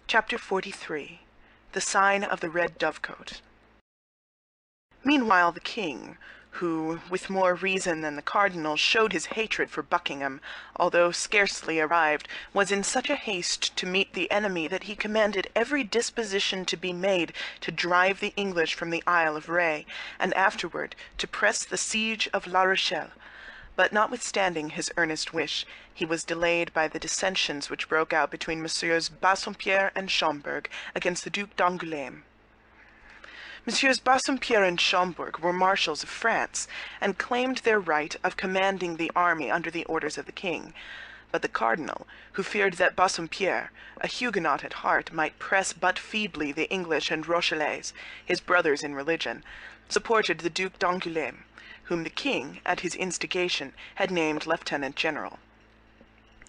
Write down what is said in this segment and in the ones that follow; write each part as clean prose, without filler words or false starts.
Chapter 43. The Sign of the Red Dovecote. Meanwhile the king, who, with more reason than the cardinal, showed his hatred for Buckingham, although scarcely arrived, was in such a haste to meet the enemy that he commanded every disposition to be made to drive the English from the Isle of Ré, and afterward to press the siege of La Rochelle. But notwithstanding his earnest wish, he was delayed by the dissensions which broke out between Messieurs Bassompierre and Schomberg against the Duc d'Angoulême. Messieurs Bassompierre and Schomberg were marshals of France, and claimed their right of commanding the army under the orders of the king. But the cardinal, who feared that Bassompierre, a Huguenot at heart, might press but feebly the English and Rochellais, his brothers in religion, supported the Duc d'Angoulême, whom the king, at his instigation, had named lieutenant general.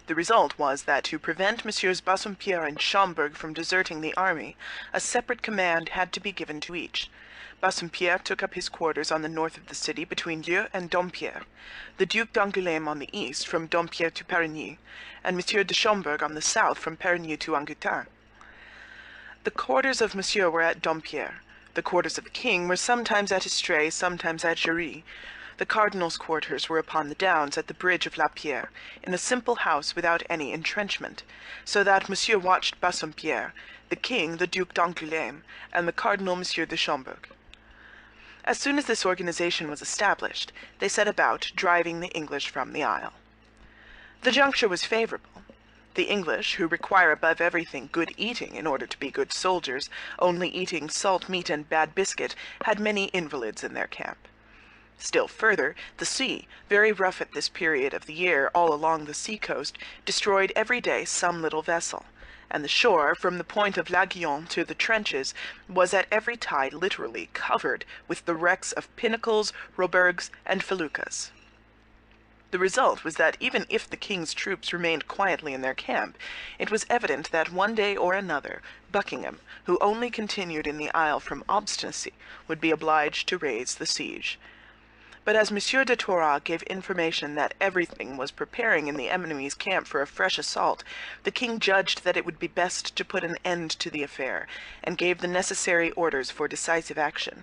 The result was that to prevent Messieurs Bassompierre and Schomberg from deserting the army, a separate command had to be given to each. Bassompierre took up his quarters on the north of the city between Leu and Dompierre, the Duc d'Angoulême on the east from Dompierre to Perigny, and Monsieur de Schomberg on the south from Perigny to Angoutin. The quarters of Monsieur were at Dompierre. The quarters of the king were sometimes at Estrée, sometimes at Géry. The cardinal's quarters were upon the downs at the bridge of La Pierre, in a simple house without any entrenchment, so that Monsieur watched Bassompierre, the king the Duc d'Angoulême, and the cardinal Monsieur de Schomberg. As soon as this organization was established, they set about driving the English from the isle. The juncture was favorable. The English, who require above everything good eating in order to be good soldiers, only eating salt meat and bad biscuit, had many invalids in their camp. Still further, the sea, very rough at this period of the year all along the sea-coast, destroyed every day some little vessel, and the shore, from the point of Laguillon to the trenches, was at every tide literally covered with the wrecks of pinnacles, robergs, and feluccas. The result was that even if the king's troops remained quietly in their camp, it was evident that one day or another Buckingham, who only continued in the isle from obstinacy, would be obliged to raise the siege. But as Monsieur de Toiras gave information that everything was preparing in the enemy's camp for a fresh assault, the king judged that it would be best to put an end to the affair, and gave the necessary orders for decisive action.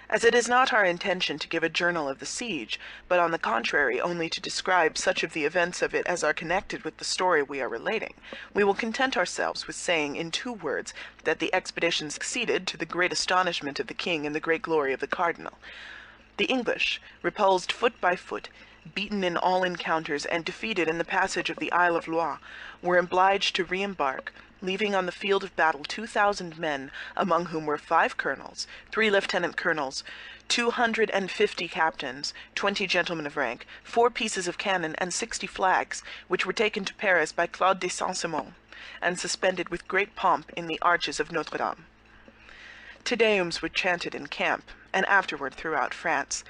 As it is not our intention to give a journal of the siege, but on the contrary only to describe such of the events of it as are connected with the story we are relating, we will content ourselves with saying in 2 words that the expedition succeeded to the great astonishment of the king and the great glory of the cardinal. The English, repulsed foot by foot, beaten in all encounters, and defeated in the passage of the Isle of Loire, were obliged to re-embark, leaving on the field of battle 2,000 men, among whom were 5 colonels, 3 lieutenant colonels, 250 captains, 20 gentlemen of rank, 4 pieces of cannon, and 60 flags, which were taken to Paris by Claude de Saint-Simon, and suspended with great pomp in the arches of Notre Dame. Te Deums were chanted in camp, and afterward throughout France.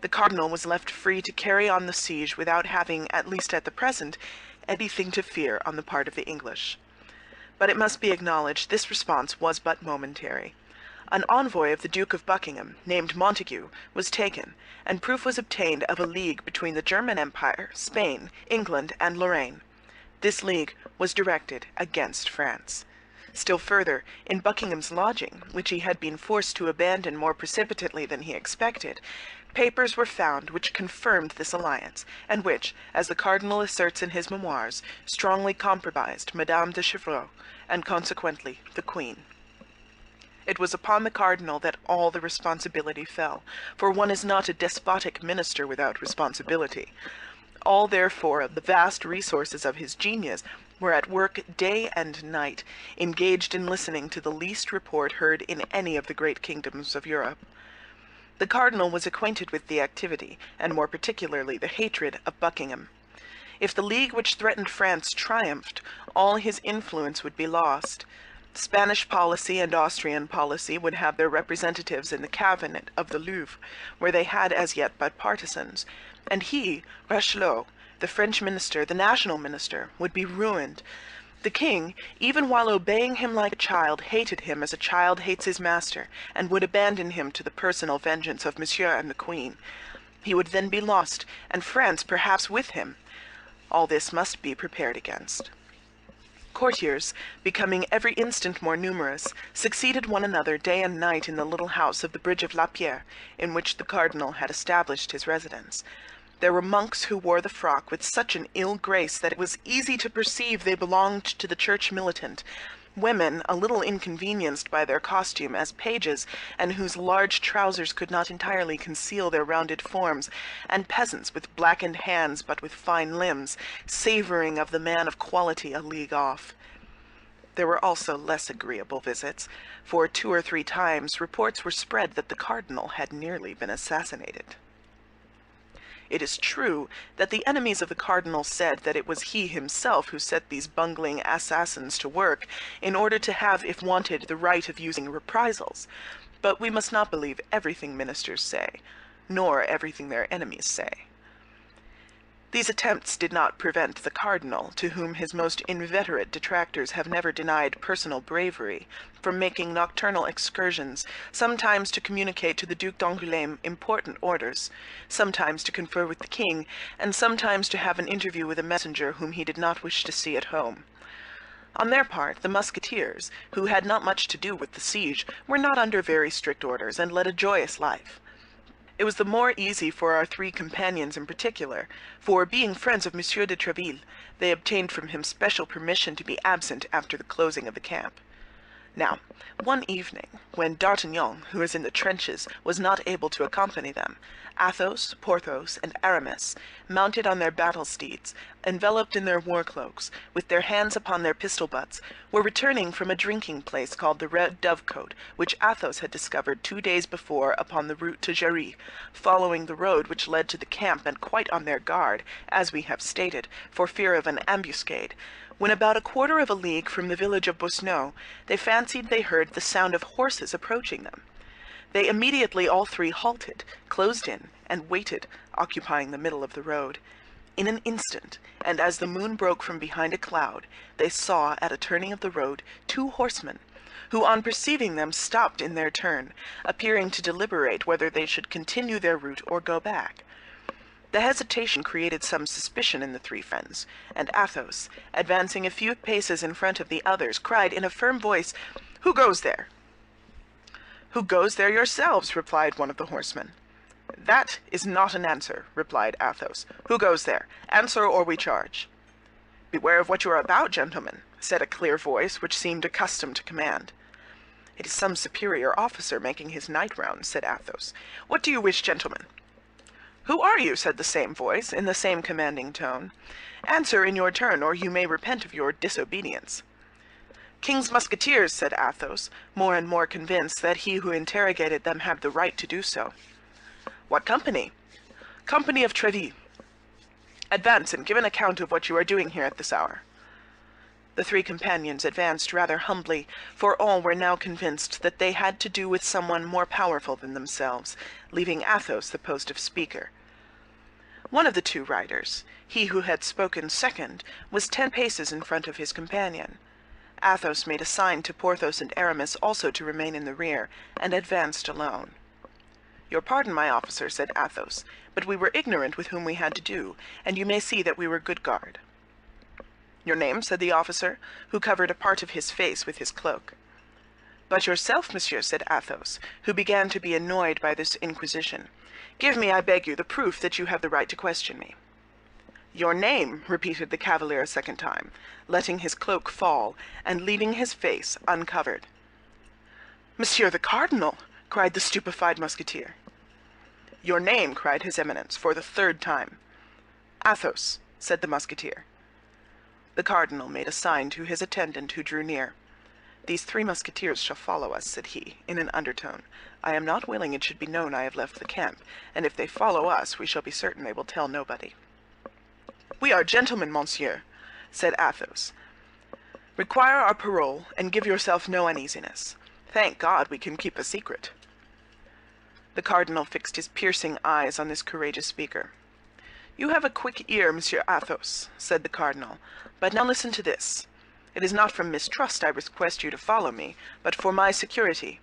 The cardinal was left free to carry on the siege without having, at least at the present, anything to fear on the part of the English. But it must be acknowledged this response was but momentary. An envoy of the Duke of Buckingham, named Montague, was taken, and proof was obtained of a league between the German Empire, Spain, England, and Lorraine. This league was directed against France. Still further, in Buckingham's lodging, which he had been forced to abandon more precipitately than he expected, papers were found which confirmed this alliance, and which, as the cardinal asserts in his memoirs, strongly compromised Madame de Chevreuse, and consequently the queen. It was upon the cardinal that all the responsibility fell, for one is not a despotic minister without responsibility. All, therefore, of the vast resources of his genius were at work day and night, engaged in listening to the least report heard in any of the great kingdoms of Europe. The cardinal was acquainted with the activity, and more particularly the hatred, of Buckingham. If the league which threatened France triumphed, all his influence would be lost. Spanish policy and Austrian policy would have their representatives in the cabinet of the Louvre, where they had as yet but partisans, and he, Rochelle, the French minister, the national minister, would be ruined. The king, even while obeying him like a child, hated him as a child hates his master, and would abandon him to the personal vengeance of Monsieur and the Queen. He would then be lost, and France perhaps with him. All this must be prepared against. Courtiers, becoming every instant more numerous, succeeded one another day and night in the little house of the Bridge of La Pierre, in which the cardinal had established his residence. There were monks who wore the frock with such an ill grace that it was easy to perceive they belonged to the church militant, women a little inconvenienced by their costume as pages, and whose large trousers could not entirely conceal their rounded forms, and peasants with blackened hands but with fine limbs, savouring of the man of quality a league off. There were also less agreeable visits, for 2 or 3 times reports were spread that the cardinal had nearly been assassinated. It is true that the enemies of the cardinal said that it was he himself who set these bungling assassins to work in order to have, if wanted, the right of using reprisals, but we must not believe everything ministers say, nor everything their enemies say. These attempts did not prevent the cardinal, to whom his most inveterate detractors have never denied personal bravery, from making nocturnal excursions, sometimes to communicate to the Duc d'Angoulême important orders, sometimes to confer with the king, and sometimes to have an interview with a messenger whom he did not wish to see at home. On their part, the Musketeers, who had not much to do with the siege, were not under very strict orders, and led a joyous life. It was the more easy for our 3 companions in particular, for, being friends of Monsieur de Tréville, they obtained from him special permission to be absent after the closing of the camp. Now, one evening, when D'Artagnan, who was in the trenches, was not able to accompany them, Athos, Porthos, and Aramis, mounted on their battle steeds, enveloped in their war cloaks, with their hands upon their pistol butts, were returning from a drinking place called the Red Dovecote, which Athos had discovered 2 days before upon the route to Jarry, following the road which led to the camp and quite on their guard, as we have stated, for fear of an ambuscade, when about 1/4 of a league from the village of Bosneau, they fancied they heard the sound of horses approaching them. They immediately all 3 halted, closed in, and waited, occupying the middle of the road. In an instant, and as the moon broke from behind a cloud, they saw, at a turning of the road, 2 horsemen, who on perceiving them stopped in their turn, appearing to deliberate whether they should continue their route or go back. The hesitation created some suspicion in the 3 friends, and Athos, advancing a few paces in front of the others, cried in a firm voice, "Who goes there?" "Who goes there yourselves?" replied one of the horsemen. "That is not an answer," replied Athos. "Who goes there? Answer, or we charge." "Beware of what you are about, gentlemen," said a clear voice which seemed accustomed to command. "It is some superior officer making his night round," said Athos. "What do you wish, gentlemen?" "Who are you?" said the same voice, in the same commanding tone. "Answer in your turn, or you may repent of your disobedience." "King's Musketeers," said Athos, more and more convinced that he who interrogated them had the right to do so. "What company?" "Company of Tréville." "Advance and give an account of what you are doing here at this hour." The 3 companions advanced rather humbly, for all were now convinced that they had to do with someone more powerful than themselves, leaving Athos the post of speaker. One of the 2 riders, he who had spoken second, was 10 paces in front of his companion. Athos made a sign to Porthos and Aramis also to remain in the rear, and advanced alone. "Your pardon, my officer," said Athos, "but we were ignorant with whom we had to do, and you may see that we were good guard." "Your name?" said the officer, who covered a part of his face with his cloak. "But yourself, monsieur," said Athos, who began to be annoyed by this inquisition. "Give me, I beg you, the proof that you have the right to question me." "Your name," repeated the cavalier a second time, letting his cloak fall, and leaving his face uncovered. "Monsieur the Cardinal!" cried the stupefied Musketeer. "Your name," cried his Eminence, for the 3rd time. "Athos," said the Musketeer. The cardinal made a sign to his attendant, who drew near. "These 3 Musketeers shall follow us," said he, in an undertone. "I am not willing it should be known I have left the camp, and if they follow us, we shall be certain they will tell nobody." "We are gentlemen, monsieur," said Athos. "Require our parole, and give yourself no uneasiness. Thank God we can keep a secret." The cardinal fixed his piercing eyes on this courageous speaker. "You have a quick ear, Monsieur Athos," said the cardinal, "but now listen to this. It is not from mistrust I request you to follow me, but for my security.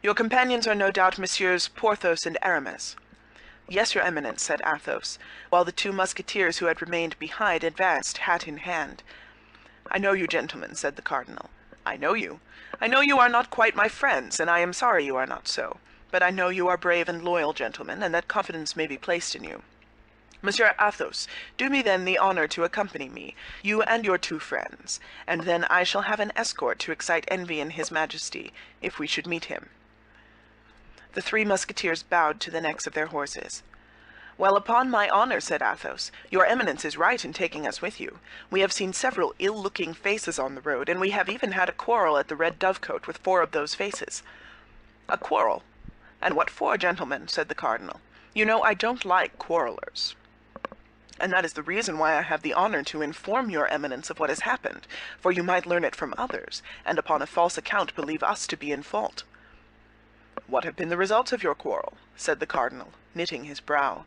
Your companions are no doubt Messieurs Porthos and Aramis." "Yes, your Eminence," said Athos, while the 2 Musketeers who had remained behind advanced, hat in hand. "I know you, gentlemen," said the cardinal. "I know you. I know you are not quite my friends, and I am sorry you are not so. But I know you are brave and loyal gentlemen, and that confidence may be placed in you. Monsieur Athos, do me then the honor to accompany me, you and your 2 friends, and then I shall have an escort to excite envy in his Majesty, if we should meet him." The 3 Musketeers bowed to the necks of their horses. "Well, upon my honor," said Athos, "your Eminence is right in taking us with you. We have seen several ill-looking faces on the road, and we have even had a quarrel at the Red Dovecote with 4 of those faces." "A quarrel? And what for, gentlemen?" said the cardinal. "You know I don't like quarrelers. And that is the reason why I have the honor to inform your Eminence of what has happened, for you might learn it from others, and upon a false account believe us to be in fault." "What have been the results of your quarrel?" said the cardinal, knitting his brow.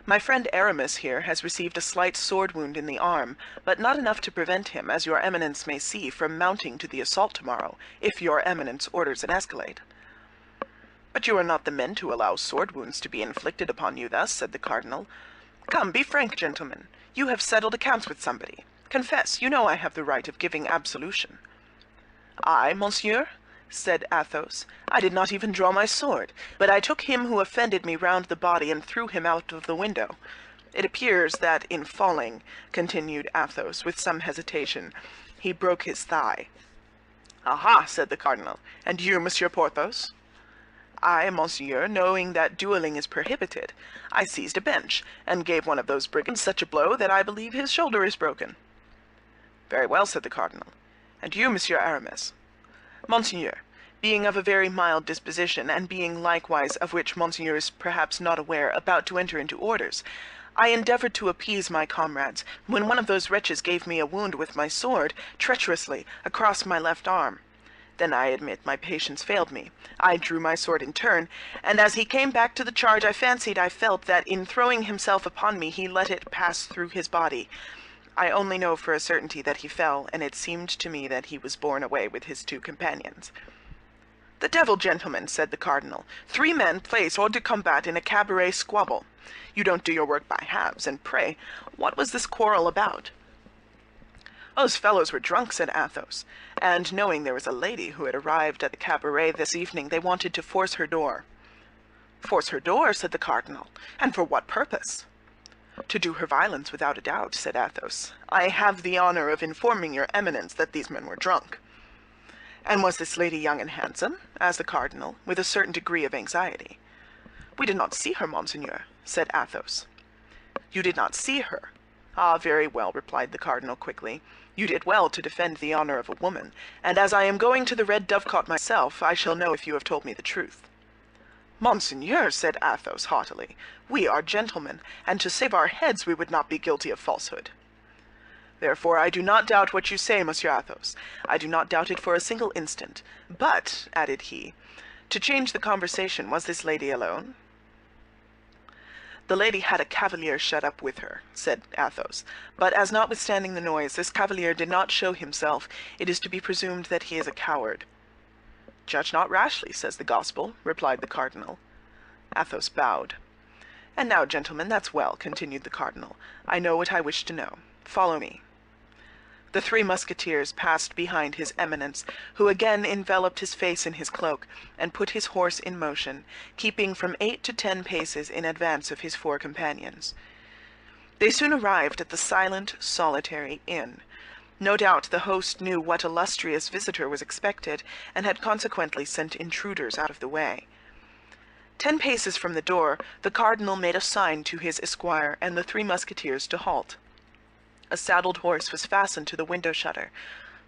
"My friend Aramis here has received a slight sword wound in the arm, but not enough to prevent him, as your Eminence may see, from mounting to the assault tomorrow, if your Eminence orders an escalade." "But you are not the men to allow sword wounds to be inflicted upon you thus," said the cardinal. "Come, be frank, gentlemen. You have settled accounts with somebody. Confess, you know I have the right of giving absolution." "I, monsieur?" said Athos. "I did not even draw my sword, but I took him who offended me round the body and threw him out of the window. It appears that in falling," continued Athos, with some hesitation, "he broke his thigh." "Aha!" said the cardinal. "And you, Monsieur Porthos?" "I, monsieur, knowing that dueling is prohibited, I seized a bench, and gave one of those brigands such a blow that I believe his shoulder is broken." "Very well," said the cardinal. "And you, Monsieur Aramis?" "Monseigneur, being of a very mild disposition, and being likewise, of which Monseigneur is perhaps not aware, about to enter into orders, I endeavored to appease my comrades, when one of those wretches gave me a wound with my sword, treacherously, across my left arm. Then I admit my patience failed me. I drew my sword in turn, and as he came back to the charge I fancied I felt that in throwing himself upon me he let it pass through his body. I only know for a certainty that he fell, and it seemed to me that he was borne away with his 2 companions." "The devil, gentlemen," said the cardinal. 3 men placed hors de combat in a cabaret squabble. You don't do your work by halves, and pray, what was this quarrel about?" "Those fellows were drunk," said Athos, "and knowing there was a lady who had arrived at the cabaret this evening, they wanted to force her door." "Force her door?" said the cardinal. "And for what purpose?" "To do her violence, without a doubt," said Athos. "I have the honor of informing your Eminence that these men were drunk." "And was this lady young and handsome?" asked the cardinal, with a certain degree of anxiety. "We did not see her, monseigneur," said Athos. "You did not see her? Ah, very well," replied the cardinal quickly. "You did well to defend the honor of a woman, and as I am going to the Red Dovecote myself, I shall know if you have told me the truth." "Monseigneur," said Athos haughtily, "we are gentlemen, and to save our heads we would not be guilty of falsehood." "Therefore I do not doubt what you say, Monsieur Athos. I do not doubt it for a single instant. But," added he, "to change the conversation, was this lady alone?" "The lady had a cavalier shut up with her," said Athos, "but as notwithstanding the noise, this cavalier did not show himself, it is to be presumed that he is a coward." "Judge not rashly, says the Gospel," replied the cardinal. Athos bowed. "And now, gentlemen, that's well," continued the cardinal. "I know what I wish to know. Follow me." The 3 Musketeers passed behind his Eminence, who again enveloped his face in his cloak, and put his horse in motion, keeping from 8 to 10 paces in advance of his 4 companions. They soon arrived at the silent, solitary inn. No doubt the host knew what illustrious visitor was expected, and had consequently sent intruders out of the way. 10 paces from the door, the cardinal made a sign to his esquire and the 3 Musketeers to halt. A saddled horse was fastened to the window shutter.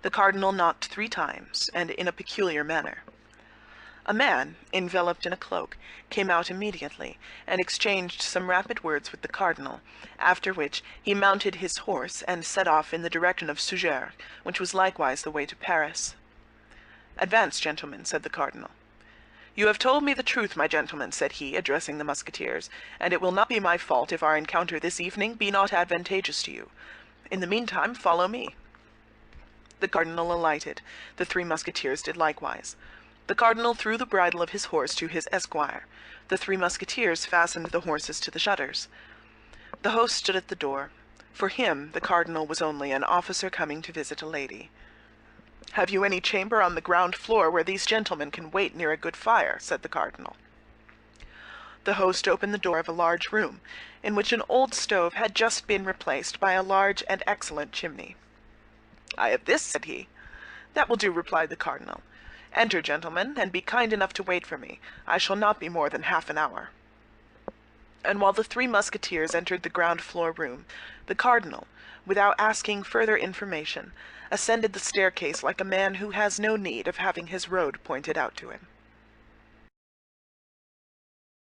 The cardinal knocked 3 times, and in a peculiar manner. A man, enveloped in a cloak, came out immediately, and exchanged some rapid words with the cardinal, after which he mounted his horse and set off in the direction of Surgères, which was likewise the way to Paris. "Advance, gentlemen," said the cardinal. "You have told me the truth, my gentlemen," said he, addressing the Musketeers, "and it will not be my fault if our encounter this evening be not advantageous to you. In the meantime, follow me." The cardinal alighted. The 3 Musketeers did likewise. The cardinal threw the bridle of his horse to his esquire. The 3 Musketeers fastened the horses to the shutters. The host stood at the door. For him, the cardinal was only an officer coming to visit a lady. "Have you any chamber on the ground floor where these gentlemen can wait near a good fire?" said the cardinal. The host opened the door of a large room, in which an old stove had just been replaced by a large and excellent chimney. "I have this," said he. "That will do," replied the cardinal. "Enter, gentlemen, and be kind enough to wait for me. I shall not be more than half an hour." And while the three Musketeers entered the ground-floor room, the cardinal, without asking further information, ascended the staircase like a man who has no need of having his road pointed out to him.